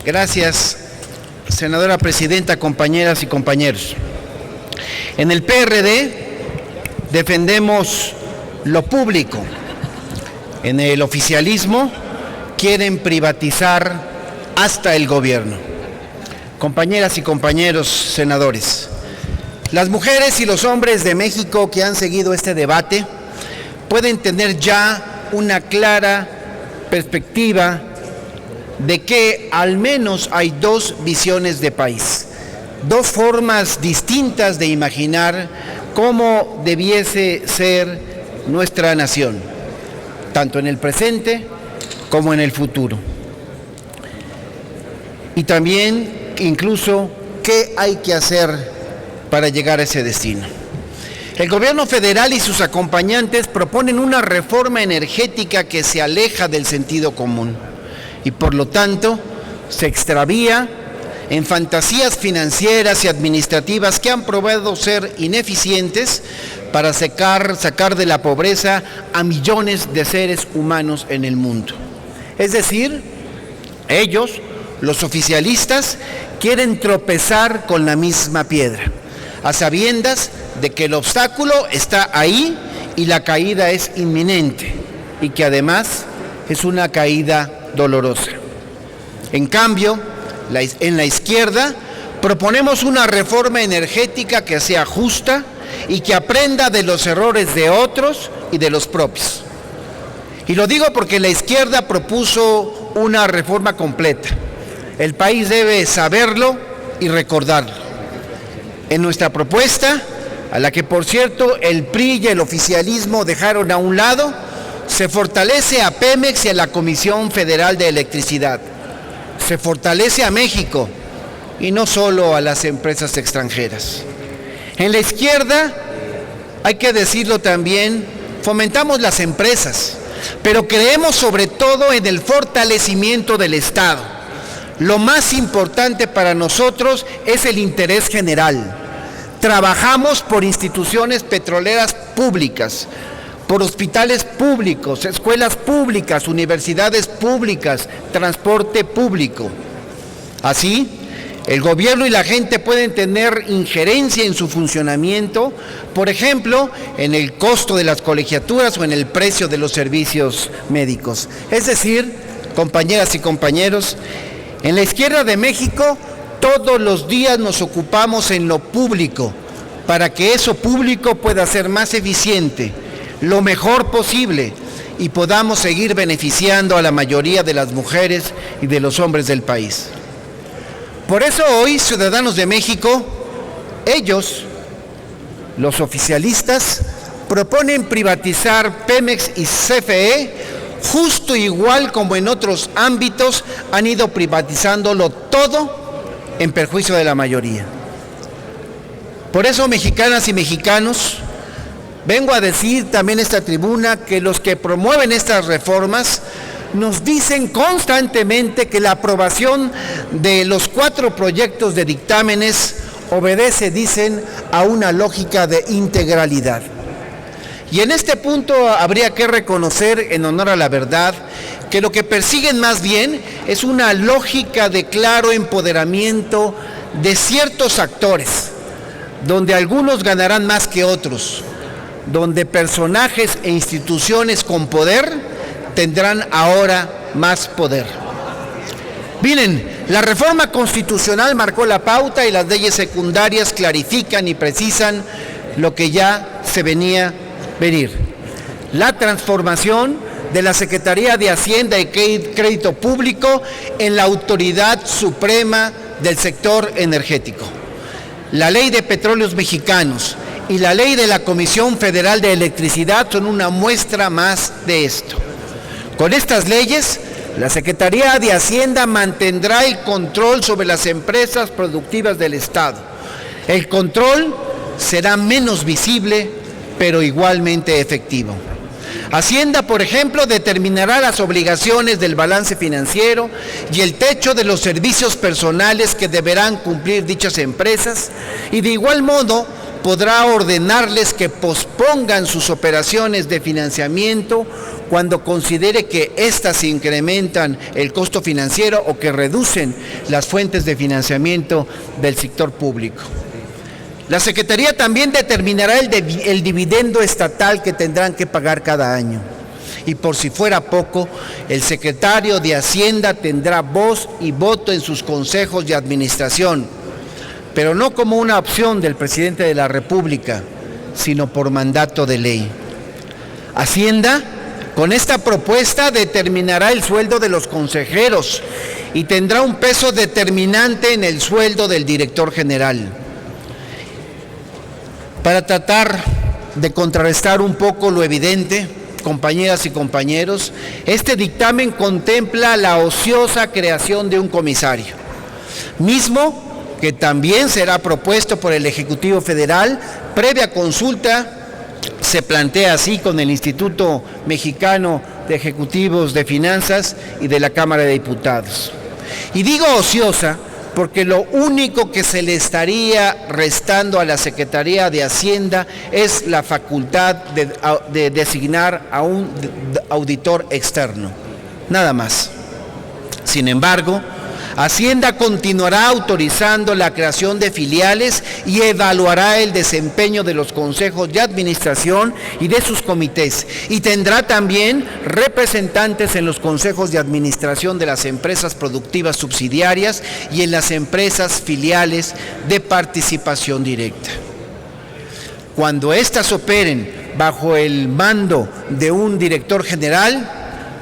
Gracias, senadora presidenta, compañeras y compañeros. En el PRD defendemos lo público. En el oficialismo quieren privatizar hasta el gobierno. Compañeras y compañeros senadores, las mujeres y los hombres de México que han seguido este debate pueden tener ya una clara perspectiva de que al menos hay dos visiones de país, dos formas distintas de imaginar cómo debiese ser nuestra nación, tanto en el presente como en el futuro. Y también, incluso, qué hay que hacer para llegar a ese destino. El gobierno federal y sus acompañantes proponen una reforma energética que se aleja del sentido común y por lo tanto se extravía en fantasías financieras y administrativas que han probado ser ineficientes para sacar de la pobreza a millones de seres humanos en el mundo. Es decir, ellos, los oficialistas, quieren tropezar con la misma piedra, a sabiendas de que el obstáculo está ahí y la caída es inminente y que además es una caída dolorosa. En cambio, en la izquierda proponemos una reforma energética que sea justa y que aprenda de los errores de otros y de los propios. Y lo digo porque la izquierda propuso una reforma completa. El país debe saberlo y recordarlo. En nuestra propuesta, a la que por cierto el PRI y el oficialismo dejaron a un lado, se fortalece a Pemex y a la Comisión Federal de Electricidad. Se fortalece a México y no solo a las empresas extranjeras. En la izquierda, hay que decirlo también, fomentamos las empresas, pero creemos sobre todo en el fortalecimiento del Estado. Lo más importante para nosotros es el interés general. Trabajamos por instituciones petroleras públicas, por hospitales públicos, escuelas públicas, universidades públicas, transporte público. Así, el gobierno y la gente pueden tener injerencia en su funcionamiento, por ejemplo, en el costo de las colegiaturas o en el precio de los servicios médicos. Es decir, compañeras y compañeros, en la izquierda de México todos los días nos ocupamos en lo público para que eso público pueda ser más eficiente, lo mejor posible y podamos seguir beneficiando a la mayoría de las mujeres y de los hombres del país. Por eso hoy, ciudadanos de México, ellos, los oficialistas, proponen privatizar Pemex y CFE justo igual como en otros ámbitos han ido privatizándolo todo en perjuicio de la mayoría. Por eso, mexicanas y mexicanos, vengo a decir también en esta tribuna que los que promueven estas reformas nos dicen constantemente que la aprobación de los 4 proyectos de dictámenes obedece, dicen, a una lógica de integralidad. Y en este punto habría que reconocer, en honor a la verdad, que lo que persiguen más bien es una lógica de claro empoderamiento de ciertos actores, donde algunos ganarán más que otros, donde personajes e instituciones con poder tendrán ahora más poder. Miren, la reforma constitucional marcó la pauta y las leyes secundarias clarifican y precisan lo que ya se venía venir. La transformación de la Secretaría de Hacienda y Crédito Público en la Autoridad Suprema del Sector Energético. La Ley de Petróleos Mexicanos y la Ley de la Comisión Federal de Electricidad son una muestra más de esto. Con estas leyes, la Secretaría de Hacienda mantendrá el control sobre las empresas productivas del Estado. El control será menos visible, pero igualmente efectivo. Hacienda, por ejemplo, determinará las obligaciones del balance financiero y el techo de los servicios personales que deberán cumplir dichas empresas y de igual modo podrá ordenarles que pospongan sus operaciones de financiamiento cuando considere que éstas incrementan el costo financiero o que reducen las fuentes de financiamiento del sector público. La Secretaría también determinará el dividendo estatal que tendrán que pagar cada año. Y por si fuera poco, el secretario de Hacienda tendrá voz y voto en sus consejos de administración, pero no como una opción del presidente de la República, sino por mandato de ley. Hacienda, con esta propuesta, determinará el sueldo de los consejeros y tendrá un peso determinante en el sueldo del director general. Para tratar de contrarrestar un poco lo evidente, compañeras y compañeros, este dictamen contempla la ociosa creación de un comisario, mismo que también será propuesto por el Ejecutivo Federal, previa consulta, se plantea así, con el Instituto Mexicano de Ejecutivos de Finanzas y de la Cámara de Diputados. Y digo ociosa porque lo único que se le estaría restando a la Secretaría de Hacienda es la facultad de designar a un auditor externo, nada más. Sin embargo, Hacienda continuará autorizando la creación de filiales y evaluará el desempeño de los consejos de administración y de sus comités, y tendrá también representantes en los consejos de administración de las empresas productivas subsidiarias y en las empresas filiales de participación directa. Cuando éstas operen bajo el mando de un director general,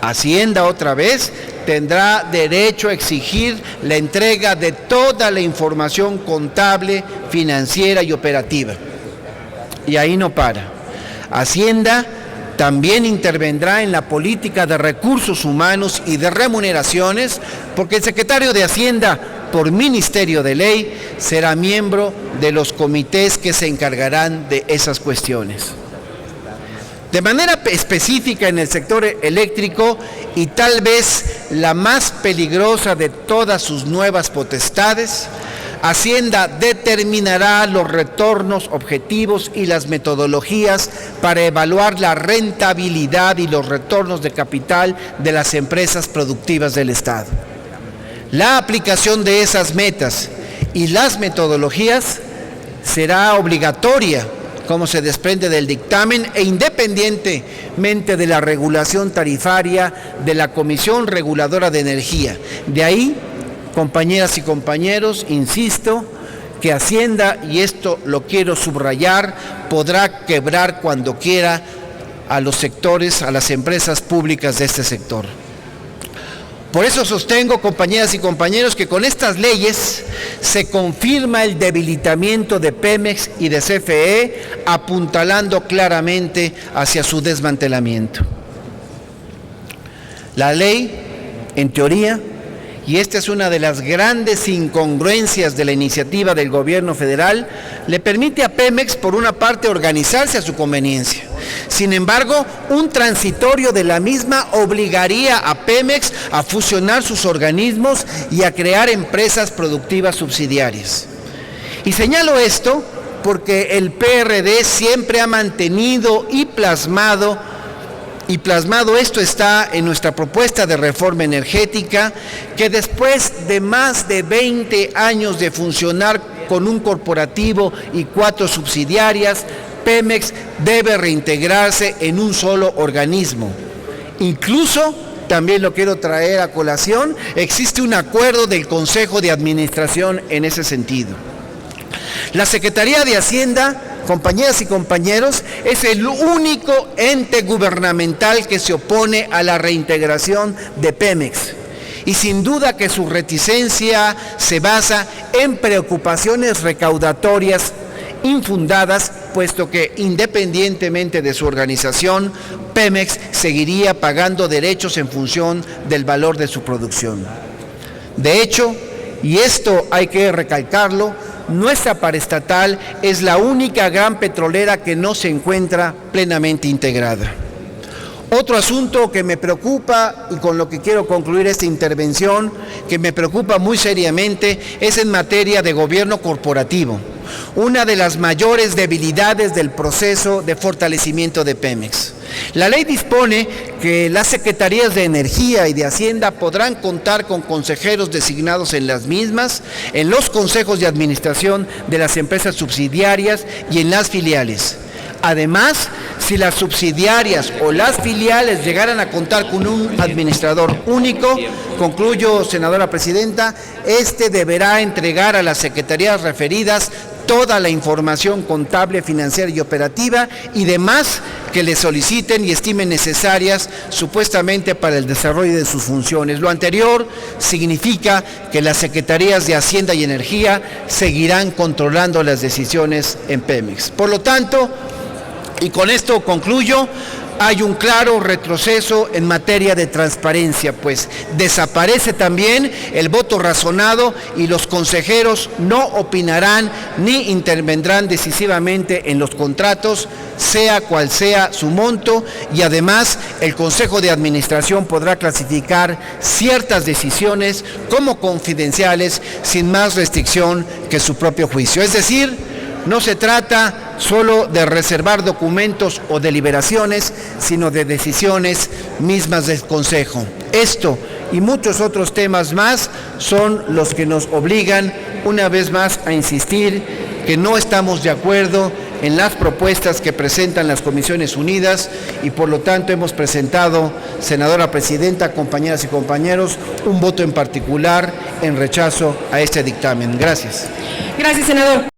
Hacienda otra vez tendrá derecho a exigir la entrega de toda la información contable, financiera y operativa. Y ahí no para. Hacienda también intervendrá en la política de recursos humanos y de remuneraciones, porque el secretario de Hacienda, por ministerio de ley, será miembro de los comités que se encargarán de esas cuestiones. De manera específica en el sector eléctrico, y tal vez la más peligrosa de todas sus nuevas potestades, Hacienda determinará los retornos objetivos y las metodologías para evaluar la rentabilidad y los retornos de capital de las empresas productivas del Estado. La aplicación de esas metas y las metodologías será obligatoria, como se desprende del dictamen, e independientemente de la regulación tarifaria de la Comisión Reguladora de Energía. De ahí, compañeras y compañeros, insisto, que Hacienda, y esto lo quiero subrayar, podrá quebrar cuando quiera a los sectores, a las empresas públicas de este sector. Por eso sostengo, compañeras y compañeros, que con estas leyes se confirma el debilitamiento de Pemex y de CFE, apuntalando claramente hacia su desmantelamiento. La ley, en teoría, y esta es una de las grandes incongruencias de la iniciativa del gobierno federal, le permite a Pemex, por una parte, organizarse a su conveniencia. Sin embargo, un transitorio de la misma obligaría a Pemex a fusionar sus organismos y a crear empresas productivas subsidiarias. Y señalo esto porque el PRD siempre ha mantenido y plasmado esto está en nuestra propuesta de reforma energética, que después de más de 20 años de funcionar con un corporativo y 4 subsidiarias, Pemex debe reintegrarse en un solo organismo. Incluso, también lo quiero traer a colación, existe un acuerdo del Consejo de Administración en ese sentido. La Secretaría de Hacienda, compañeras y compañeros, es el único ente gubernamental que se opone a la reintegración de Pemex. Y sin duda que su reticencia se basa en preocupaciones recaudatorias infundadas, puesto que independientemente de su organización, Pemex seguiría pagando derechos en función del valor de su producción. De hecho, y esto hay que recalcarlo, nuestra paraestatal es la única gran petrolera que no se encuentra plenamente integrada. Otro asunto que me preocupa, y con lo que quiero concluir esta intervención, que me preocupa muy seriamente, es en materia de gobierno corporativo. una de las mayores debilidades del proceso de fortalecimiento de Pemex. La ley dispone que las Secretarías de Energía y de Hacienda podrán contar con consejeros designados en las mismas, en los consejos de administración de las empresas subsidiarias y en las filiales. Además, si las subsidiarias o las filiales llegaran a contar con un administrador único, concluyo, senadora presidenta, este deberá entregar a las secretarías referidas toda la información contable, financiera y operativa y demás que le soliciten y estimen necesarias supuestamente para el desarrollo de sus funciones. Lo anterior significa que las Secretarías de Hacienda y Energía seguirán controlando las decisiones en Pemex. Por lo tanto, y con esto concluyo, hay un claro retroceso en materia de transparencia, pues desaparece también el voto razonado y los consejeros no opinarán ni intervendrán decisivamente en los contratos, sea cual sea su monto, y además el Consejo de Administración podrá clasificar ciertas decisiones como confidenciales sin más restricción que su propio juicio. Es decir, no se trata solo de reservar documentos o deliberaciones, sino de decisiones mismas del Consejo. Esto y muchos otros temas más son los que nos obligan una vez más a insistir que no estamos de acuerdo en las propuestas que presentan las Comisiones Unidas y por lo tanto hemos presentado, senadora presidenta, compañeras y compañeros, un voto en particular en rechazo a este dictamen. Gracias. Gracias, senador.